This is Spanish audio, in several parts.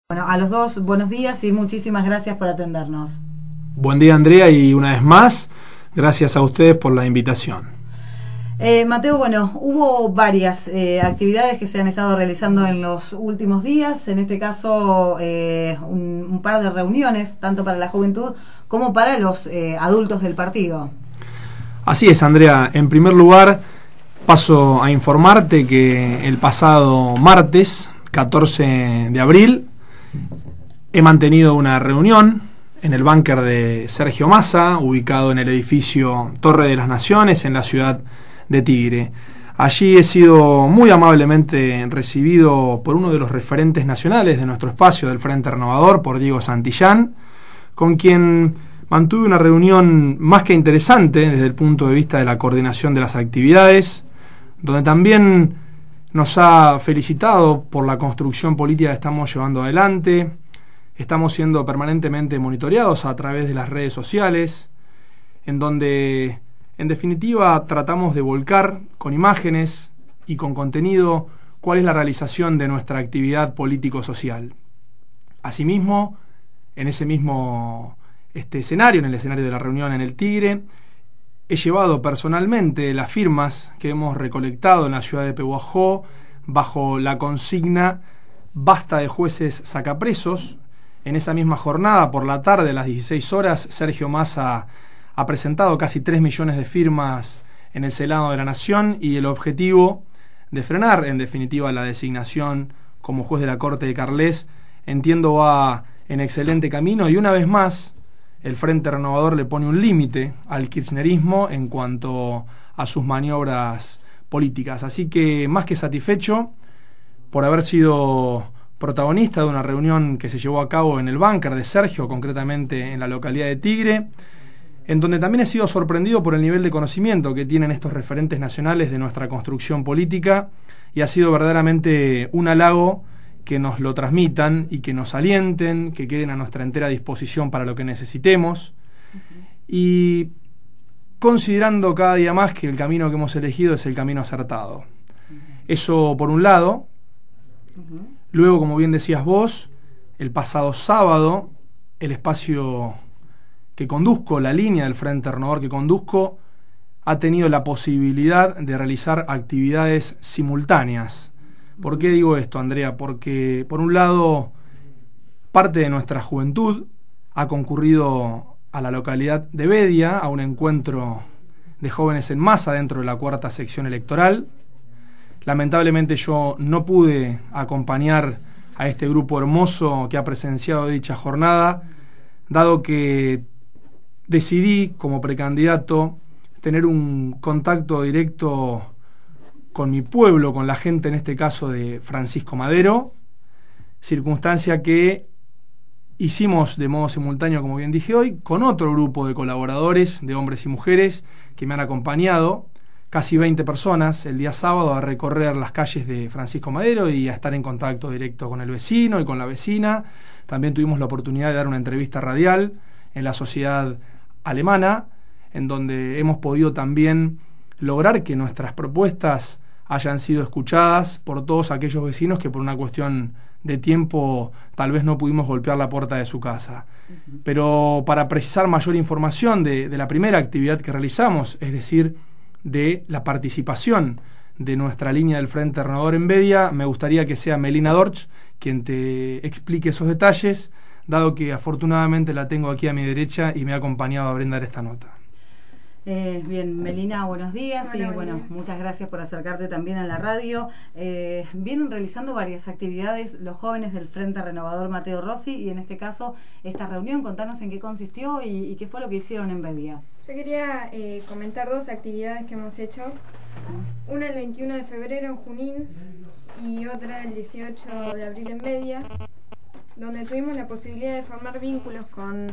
Bueno, a los dos, buenos días y muchísimas gracias por atendernos. Buen día, Andrea, y una vez más, gracias a ustedes por la invitación. Mateo, bueno, hubo varias actividades que se han estado realizando en los últimos días, en este caso un par de reuniones, tanto para la juventud como para los adultos del partido. Así es, Andrea. En primer lugar, paso a informarte que el pasado martes, 14 de abril, he mantenido una reunión en el búnker de Sergio Massa, ubicado en el edificio Torre de las Naciones, en la ciudad de Tigre. Allí he sido muy amablemente recibido por uno de los referentes nacionales de nuestro espacio del Frente Renovador, por Diego Santillán, con quien mantuve una reunión más que interesante desde el punto de vista de la coordinación de las actividades, donde también nos ha felicitado por la construcción política que estamos llevando adelante. Estamos siendo permanentemente monitoreados a través de las redes sociales, en donde, en definitiva, tratamos de volcar con imágenes y con contenido cuál es la realización de nuestra actividad político-social. Asimismo, en ese mismo escenario, en el escenario de la reunión en el Tigre, he llevado personalmente las firmas que hemos recolectado en la ciudad de Pehuajó bajo la consigna "Basta de jueces sacapresos". En esa misma jornada, por la tarde, a las 16 horas, Sergio Massa ha presentado casi 3 millones de firmas en el Senado de la Nación, y el objetivo de frenar, en definitiva, la designación como juez de la Corte de Carles, entiendo va en excelente camino, y una vez más el Frente Renovador le pone un límite al kirchnerismo en cuanto a sus maniobras políticas. Así que, más que satisfecho por haber sido protagonista de una reunión que se llevó a cabo en el búnker de Sergio, concretamente en la localidad de Tigre, en donde también he sido sorprendido por el nivel de conocimiento que tienen estos referentes nacionales de nuestra construcción política, y ha sido verdaderamente un halago que nos lo transmitan y que nos alienten, que queden a nuestra entera disposición para lo que necesitemos. Y considerando cada día más que el camino que hemos elegido es el camino acertado. Eso por un lado. Luego, como bien decías vos, el pasado sábado, el espacio que conduzco, la línea del Frente Renovador que conduzco, ha tenido la posibilidad de realizar actividades simultáneas. ¿Por qué digo esto, Andrea? Porque, por un lado, parte de nuestra juventud ha concurrido a la localidad de Bedia, a un encuentro de jóvenes en masa dentro de la 4ª sección electoral. Lamentablemente yo no pude acompañar a este grupo hermoso que ha presenciado dicha jornada, dado que decidí, como precandidato, tener un contacto directo con mi pueblo, con la gente, en este caso de Francisco Madero, circunstancia que hicimos de modo simultáneo, como bien dije hoy, con otro grupo de colaboradores, de hombres y mujeres, que me han acompañado, casi 20 personas, el día sábado, a recorrer las calles de Francisco Madero y a estar en contacto directo con el vecino y con la vecina. También tuvimos la oportunidad de dar una entrevista radial en la Sociedad Alemana, en donde hemos podido también lograr que nuestras propuestas hayan sido escuchadas por todos aquellos vecinos que por una cuestión de tiempo tal vez no pudimos golpear la puerta de su casa. Pero para precisar mayor información de la primera actividad que realizamos, es decir, de la participación de nuestra línea del Frente Renovador en Bedia, me gustaría que sea Melina Dorch quien te explique esos detalles, dado que afortunadamente la tengo aquí a mi derecha y me ha acompañado a brindar esta nota. Bien, Melina, buenos días. Hola, y bueno, muchas gracias por acercarte también a la radio. Vienen realizando varias actividades los jóvenes del Frente Renovador Mateo Rossi, y en este caso esta reunión, contanos en qué consistió y qué fue lo que hicieron en Bedia. Yo quería comentar 2 actividades que hemos hecho. Una el 21 de febrero en Junín y otra el 18 de abril en Bedia, donde tuvimos la posibilidad de formar vínculos con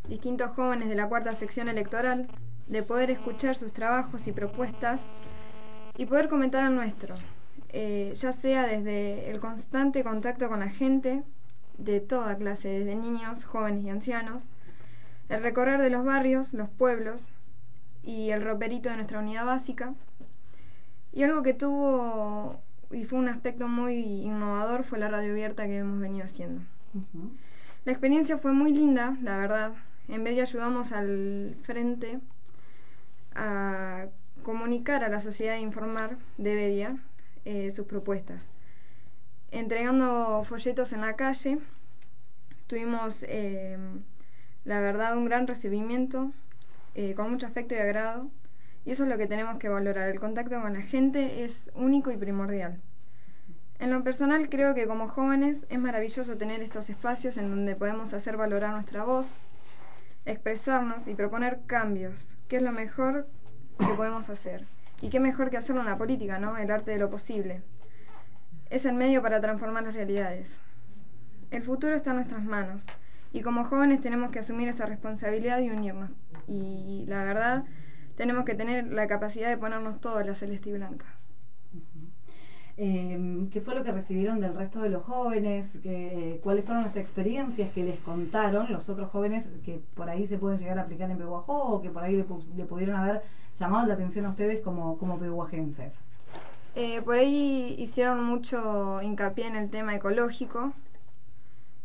distintos jóvenes de la 4ª sección electoral, de poder escuchar sus trabajos y propuestas y poder comentar el nuestro, ya sea desde el constante contacto con la gente de toda clase, desde niños, jóvenes y ancianos, el recorrer de los barrios, los pueblos y el roperito de nuestra unidad básica. Y algo que tuvo y fue un aspecto muy innovador fue la radio abierta que hemos venido haciendo. Ujú. La experiencia fue muy linda, la verdad. En Bedia ayudamos al frente a comunicar a la sociedad e informar de Bedia sus propuestas. Entregando folletos en la calle, tuvimos, la verdad, un gran recibimiento, con mucho afecto y agrado, y eso es lo que tenemos que valorar. El contacto con la gente es único y primordial. En lo personal, creo que como jóvenes es maravilloso tener estos espacios en donde podemos hacer valorar nuestra voz, expresarnos y proponer cambios, que es lo mejor que podemos hacer. Y qué mejor que hacerlo en la política, ¿no? El arte de lo posible. Es el medio para transformar las realidades. El futuro está en nuestras manos, y como jóvenes tenemos que asumir esa responsabilidad y unirnos. Y la verdad, tenemos que tener la capacidad de ponernos todos la celeste y blanca. ¿Qué fue lo que recibieron del resto de los jóvenes? ¿Cuáles fueron las experiencias que les contaron los otros jóvenes que por ahí se pueden llegar a aplicar en Pehuajó o que por ahí le pudieron haber llamado la atención a ustedes como pehuajenses? Por ahí hicieron mucho hincapié en el tema ecológico,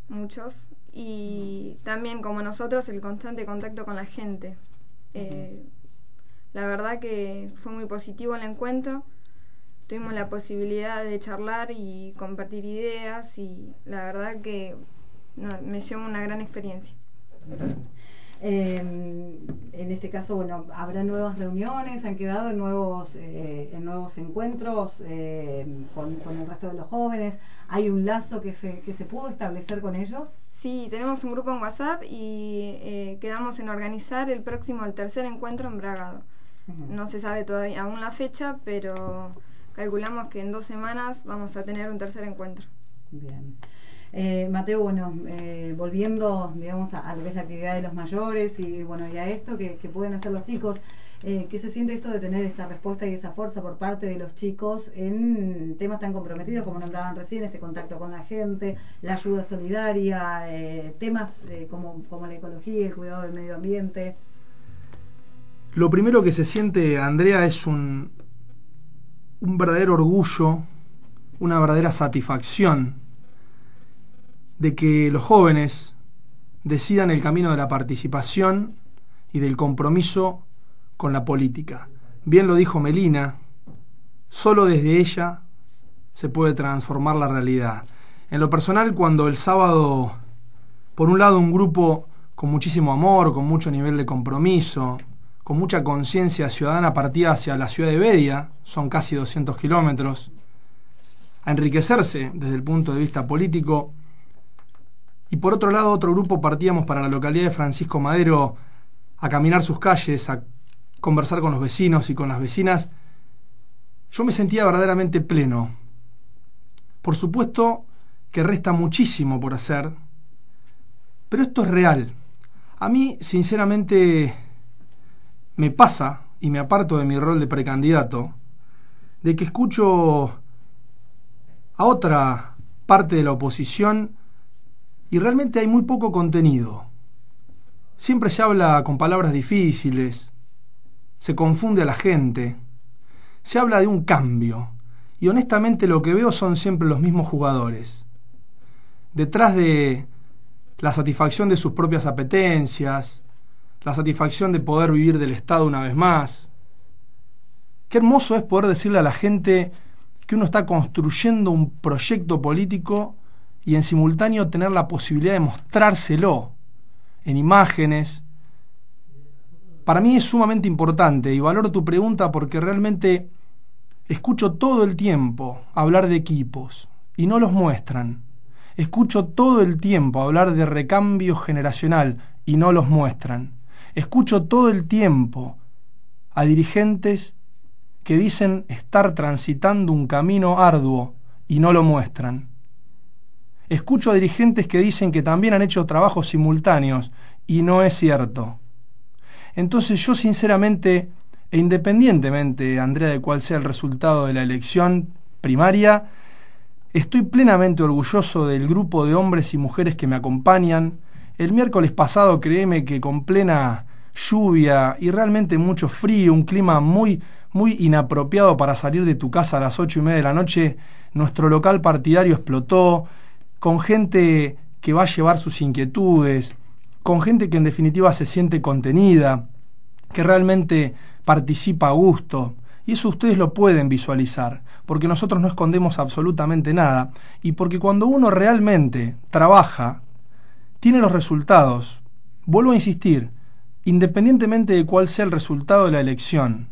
muchos, y también como nosotros el constante contacto con la gente. La verdad que fue muy positivo el encuentro. Tuvimos la posibilidad de charlar y compartir ideas y la verdad que me llevó una gran experiencia. En este caso, bueno, habrá nuevas reuniones, han quedado en nuevos encuentros con el resto de los jóvenes. ¿Hay un lazo que se pudo establecer con ellos? Sí, tenemos un grupo en WhatsApp y quedamos en organizar el tercer encuentro en Bragado. Uh-huh. No se sabe todavía aún la fecha, pero calculamos que en 2 semanas vamos a tener un tercer encuentro. Bien. Mateo, bueno, volviendo, digamos, a lo que es la actividad de los mayores y bueno, y a esto que pueden hacer los chicos, ¿qué se siente esto de tener esa respuesta y esa fuerza por parte de los chicos en temas tan comprometidos como nombraban recién, este contacto con la gente, la ayuda solidaria, temas como la ecología y el cuidado del medio ambiente? Lo primero que se siente, Andrea, es un verdadero orgullo, una verdadera satisfacción de que los jóvenes decidan el camino de la participación y del compromiso con la política. Bien lo dijo Melina, solo desde ella se puede transformar la realidad. En lo personal, cuando el sábado, por un lado, un grupo con muchísimo amor, con mucho nivel de compromiso, con mucha conciencia ciudadana partía hacia la ciudad de Bedia, son casi 200 kilómetros, a enriquecerse desde el punto de vista político, y por otro lado otro grupo partíamos para la localidad de Francisco Madero a caminar sus calles, a conversar con los vecinos y con las vecinas. Yo me sentía verdaderamente pleno. Por supuesto que resta muchísimo por hacer, pero esto es real. A mí, sinceramente, me pasa, y me aparto de mi rol de precandidato, de que escucho a otra parte de la oposición y realmente hay muy poco contenido. Siempre se habla con palabras difíciles, se confunde a la gente, se habla de un cambio, y honestamente lo que veo son siempre los mismos jugadores. Detrás de la satisfacción de sus propias apetencias, la satisfacción de poder vivir del Estado una vez más. Qué hermoso es poder decirle a la gente que uno está construyendo un proyecto político y en simultáneo tener la posibilidad de mostrárselo en imágenes. Para mí es sumamente importante y valoro tu pregunta porque realmente escucho todo el tiempo hablar de equipos y no los muestran. Escucho todo el tiempo hablar de recambio generacional y no los muestran. Escucho todo el tiempo a dirigentes que dicen estar transitando un camino arduo y no lo muestran. Escucho a dirigentes que dicen que también han hecho trabajos simultáneos y no es cierto. Entonces yo sinceramente e independientemente, Andrea, de cuál sea el resultado de la elección primaria, estoy plenamente orgulloso del grupo de hombres y mujeres que me acompañan. El miércoles pasado, créeme que con plena lluvia y realmente mucho frío, un clima muy inapropiado para salir de tu casa a las 8:30 de la noche, nuestro local partidario explotó, con gente que va a llevar sus inquietudes, con gente que en definitiva se siente contenida, que realmente participa a gusto. Y eso ustedes lo pueden visualizar, porque nosotros no escondemos absolutamente nada, y porque cuando uno realmente trabaja, tiene los resultados. Vuelvo a insistir, independientemente de cuál sea el resultado de la elección,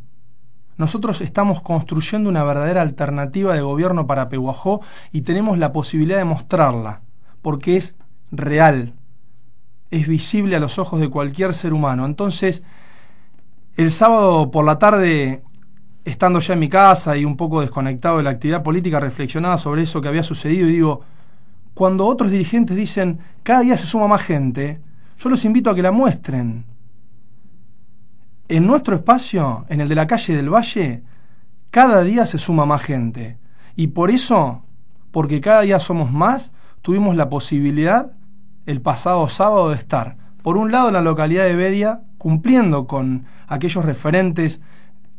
nosotros estamos construyendo una verdadera alternativa de gobierno para Pehuajó y tenemos la posibilidad de mostrarla, porque es real, es visible a los ojos de cualquier ser humano. Entonces, el sábado por la tarde, estando ya en mi casa y un poco desconectado de la actividad política, reflexionaba sobre eso que había sucedido y digo, cuando otros dirigentes dicen, cada día se suma más gente, yo los invito a que la muestren. En nuestro espacio, en el de la calle del Valle, cada día se suma más gente. Y por eso, porque cada día somos más, tuvimos la posibilidad el pasado sábado de estar, por un lado en la localidad de Bedia, cumpliendo con aquellos referentes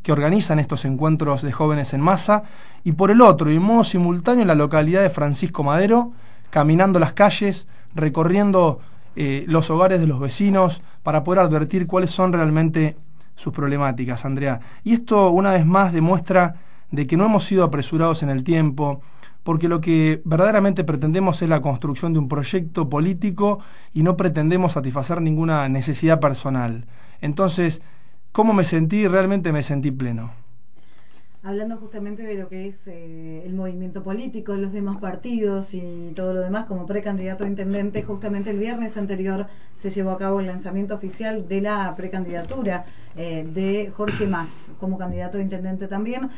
que organizan estos encuentros de jóvenes en masa, y por el otro, y en modo simultáneo, en la localidad de Francisco Madero, caminando las calles, recorriendo los hogares de los vecinos, para poder advertir cuáles son realmente sus problemáticas, Andrea. Y esto, una vez más, demuestra de que no hemos sido apresurados en el tiempo, porque lo que verdaderamente pretendemos es la construcción de un proyecto político y no pretendemos satisfacer ninguna necesidad personal. Entonces, ¿cómo me sentí? Realmente me sentí pleno. Hablando justamente de lo que es el movimiento político, los demás partidos y todo lo demás, como precandidato a intendente, justamente el viernes anterior se llevó a cabo el lanzamiento oficial de la precandidatura de Jorge Mas como candidato a intendente también,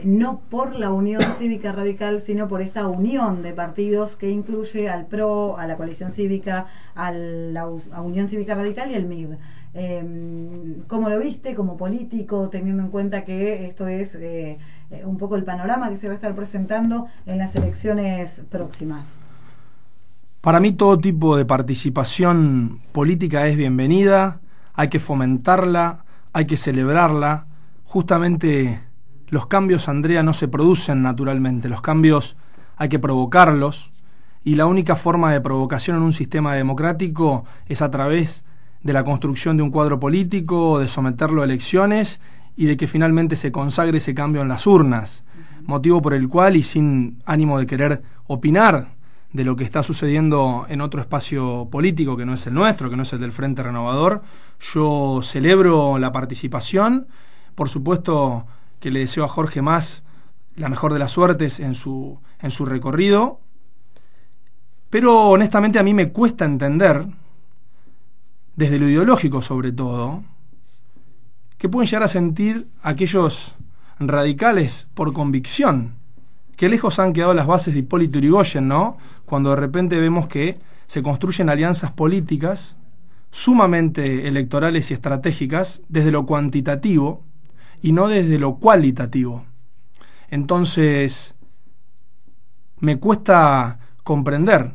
no por la Unión Cívica Radical, sino por esta unión de partidos que incluye al PRO, a la Coalición Cívica, a Unión Cívica Radical y el MID. ¿Cómo lo viste como político, teniendo en cuenta que esto es un poco el panorama que se va a estar presentando en las elecciones próximas? Para mí todo tipo de participación política es bienvenida, hay que fomentarla, hay que celebrarla. Justamente los cambios, Andrea, no se producen naturalmente, los cambios hay que provocarlos, y la única forma de provocación en un sistema democrático es a través de la construcción de un cuadro político, de someterlo a elecciones y de que finalmente se consagre ese cambio en las urnas, motivo por el cual, y sin ánimo de querer opinar de lo que está sucediendo en otro espacio político que no es el nuestro, que no es el del Frente Renovador, yo celebro la participación. Por supuesto que le deseo a Jorge Mas la mejor de las suertes en su recorrido, pero honestamente a mí me cuesta entender, desde lo ideológico sobre todo, que pueden llegar a sentir aquellos radicales por convicción, que lejos han quedado las bases de Hipólito Yrigoyen, ¿no? Cuando de repente vemos que se construyen alianzas políticas sumamente electorales y estratégicas desde lo cuantitativo y no desde lo cualitativo. Entonces, me cuesta comprender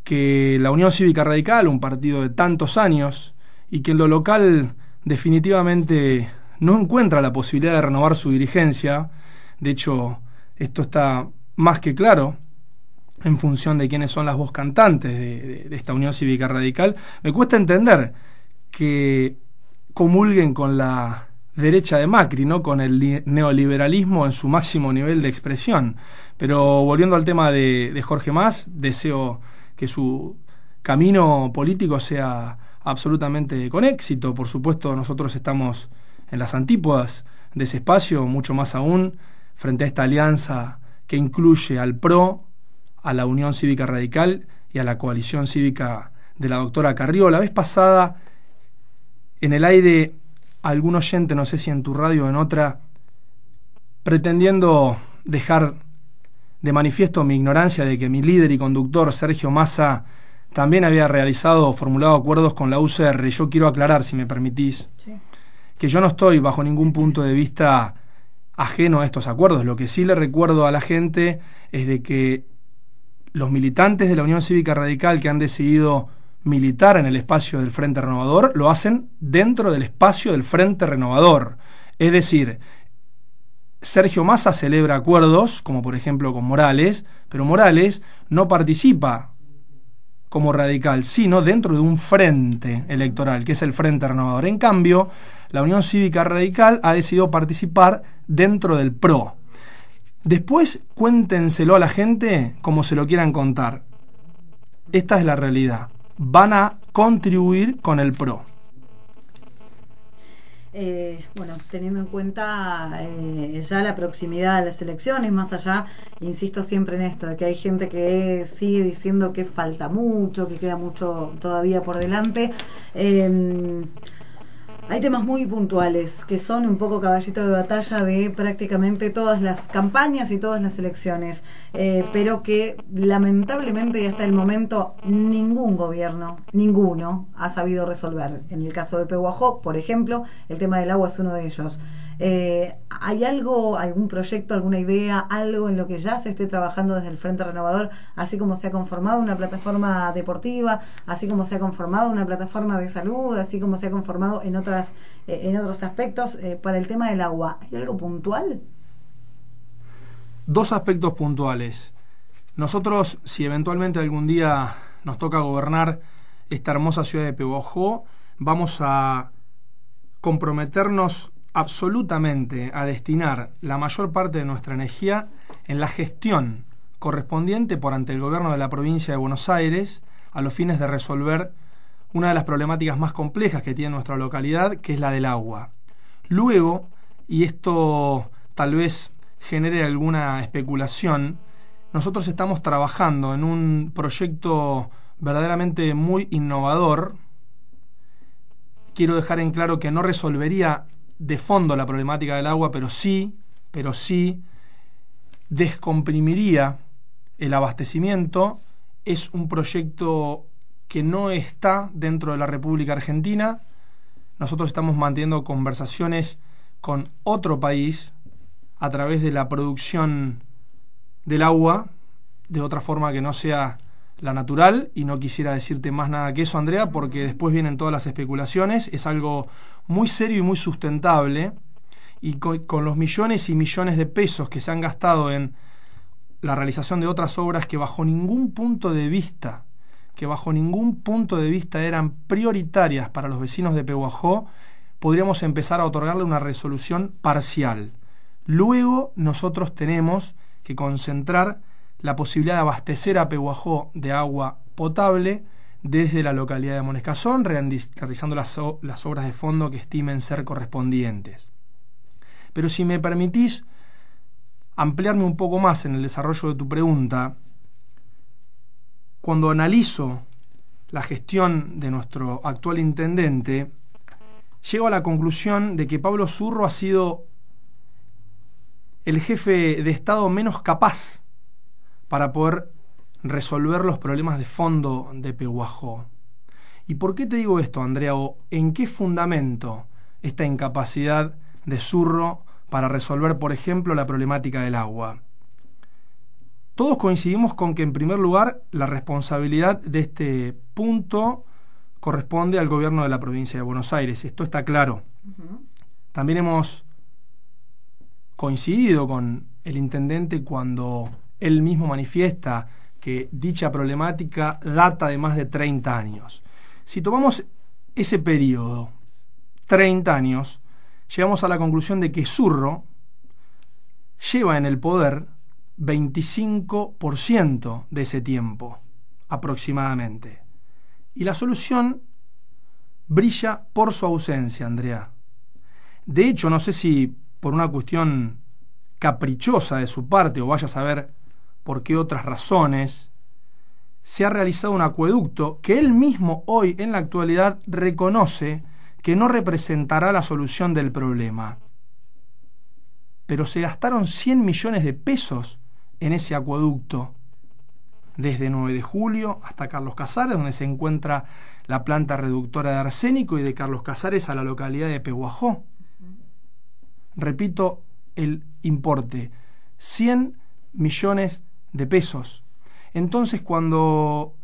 que la Unión Cívica Radical, un partido de tantos años, y que en lo local definitivamente no encuentra la posibilidad de renovar su dirigencia, de hecho, esto está más que claro en función de quiénes son las voz cantantes de esta Unión Cívica Radical, me cuesta entender que comulguen con la derecha de Macri, ¿no? Con el neoliberalismo en su máximo nivel de expresión. Pero volviendo al tema de Jorge Mas, deseo que su camino político sea absolutamente con éxito. Por supuesto, nosotros estamos en las antípodas de ese espacio, mucho más aún frente a esta alianza que incluye al PRO, a la Unión Cívica Radical y a la coalición cívica de la doctora Carrió. La vez pasada, en el aire, algún oyente, no sé si en tu radio o en otra, pretendiendo dejar de manifiesto mi ignorancia de que mi líder y conductor, Sergio Massa, también había realizado o formulado acuerdos con la UCR. Yo quiero aclarar, si me permitís, sí, que yo no estoy bajo ningún punto de vista ajeno a estos acuerdos. Lo que sí le recuerdo a la gente es de que los militantes de la Unión Cívica Radical que han decidido militar en el espacio del Frente Renovador lo hacen dentro del espacio del Frente Renovador. Es decir, Sergio Massa celebra acuerdos, como por ejemplo con Morales, pero Morales no participa como radical, sino dentro de un frente electoral, que es el Frente Renovador. En cambio, la Unión Cívica Radical ha decidido participar dentro del PRO. Después, cuéntenselo a la gente como se lo quieran contar. Esta es la realidad. Van a contribuir con el PRO. Bueno, teniendo en cuenta ya la proximidad de las elecciones, más allá, insisto siempre en esto, de que hay gente que sigue diciendo que falta mucho, que queda mucho todavía por delante. Hay temas muy puntuales que son un poco caballito de batalla de prácticamente todas las campañas y todas las elecciones, pero que lamentablemente y hasta el momento ningún gobierno, ninguno, ha sabido resolver. En el caso de Pehuajó, por ejemplo, el tema del agua es uno de ellos. ¿Hay algo, algún proyecto, alguna idea, algo en lo que ya se esté trabajando desde el Frente Renovador, así como se ha conformado una plataforma deportiva, así como se ha conformado una plataforma de salud, así como se ha conformado en otros aspectos para el tema del agua? ¿Hay algo puntual? Dos aspectos puntuales. Nosotros, si eventualmente algún día nos toca gobernar esta hermosa ciudad de Pehuajó, vamos a comprometernos absolutamente a destinar la mayor parte de nuestra energía en la gestión correspondiente por ante el gobierno de la provincia de Buenos Aires a los fines de resolver una de las problemáticas más complejas que tiene nuestra localidad, que es la del agua. Luego, y esto tal vez genere alguna especulación, nosotros estamos trabajando en un proyecto verdaderamente muy innovador. Quiero dejar en claro que no resolvería de fondo la problemática del agua, pero sí descomprimiría el abastecimiento. Es un proyecto que no está dentro de la República Argentina. Nosotros estamos manteniendo conversaciones con otro país a través de la producción del agua de otra forma que no sea la natural, y no quisiera decirte más nada que eso, Andrea, porque después vienen todas las especulaciones. Es algo muy serio y muy sustentable, y con los millones y millones de pesos que se han gastado en la realización de otras obras que bajo ningún punto de vista eran prioritarias para los vecinos de Pehuajó, podríamos empezar a otorgarle una resolución parcial. Luego nosotros tenemos que concentrar la posibilidad de abastecer a Pehuajó de agua potable desde la localidad de Monescazón, realizando las obras de fondo que estimen ser correspondientes. Pero si me permitís ampliarme un poco más en el desarrollo de tu pregunta, cuando analizo la gestión de nuestro actual intendente, llego a la conclusión de que Pablo Zurro ha sido el jefe de Estado menos capaz para poder resolver los problemas de fondo de Pehuajó. ¿Y por qué te digo esto, Andrea? ¿O en qué fundamento esta incapacidad de Zurro para resolver, por ejemplo, la problemática del agua? Todos coincidimos con que, en primer lugar, la responsabilidad de este punto corresponde al gobierno de la provincia de Buenos Aires. Esto está claro. También hemos coincidido con el intendente cuando él mismo manifiesta que dicha problemática data de más de 30 años. Si tomamos ese periodo, 30 años, llegamos a la conclusión de que Zurro lleva en el poder 25% de ese tiempo, aproximadamente. Y la solución brilla por su ausencia, Andrea. De hecho, no sé si por una cuestión caprichosa de su parte, o vaya a saber por qué otras razones, se ha realizado un acueducto que él mismo hoy, en la actualidad, reconoce que no representará la solución del problema. Pero se gastaron 100 millones de pesos en ese acueducto, desde 9 de julio hasta Carlos Casares, donde se encuentra la planta reductora de arsénico, y de Carlos Casares a la localidad de Pehuajó. Repito el importe, 100 millones de pesos. Entonces, cuando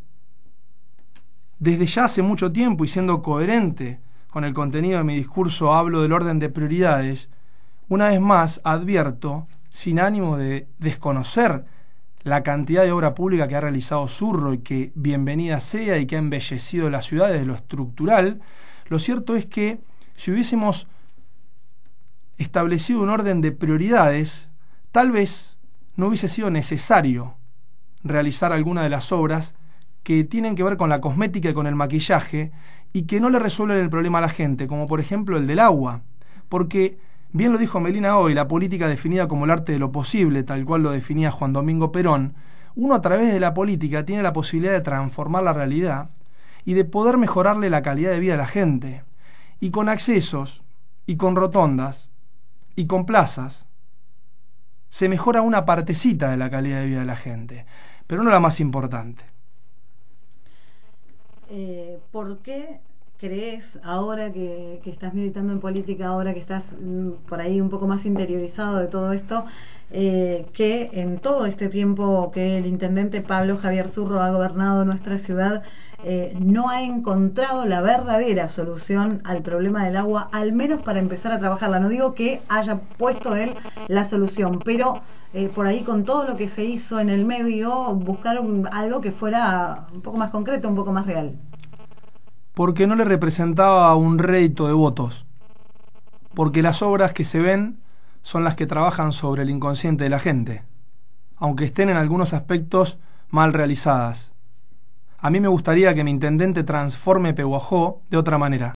desde ya hace mucho tiempo, y siendo coherente con el contenido de mi discurso, hablo del orden de prioridades, una vez más advierto, sin ánimo de desconocer la cantidad de obra pública que ha realizado Zurro y que bienvenida sea y que ha embellecido la ciudad desde lo estructural, lo cierto es que si hubiésemos establecido un orden de prioridades, tal vez no hubiese sido necesario realizar alguna de las obras que tienen que ver con la cosmética y con el maquillaje y que no le resuelven el problema a la gente, como por ejemplo el del agua, porque bien lo dijo Melina hoy, la política definida como el arte de lo posible, tal cual lo definía Juan Domingo Perón, uno a través de la política tiene la posibilidad de transformar la realidad y de poder mejorarle la calidad de vida a la gente. Y con accesos, y con rotondas, y con plazas, se mejora una partecita de la calidad de vida de la gente, pero no la más importante. ¿Por qué crees, ahora que estás militando en política, ahora que estás por ahí un poco más interiorizado de todo esto, que en todo este tiempo que el intendente Pablo Javier Zurro ha gobernado nuestra ciudad, no ha encontrado la verdadera solución al problema del agua, al menos para empezar a trabajarla? No digo que haya puesto él la solución, pero por ahí con todo lo que se hizo en el medio, buscar algo que fuera un poco más concreto, un poco más real. Porque no le representaba un rédito de votos, porque las obras que se ven son las que trabajan sobre el inconsciente de la gente, aunque estén en algunos aspectos mal realizadas. A mí me gustaría que mi intendente transforme Pehuajó de otra manera,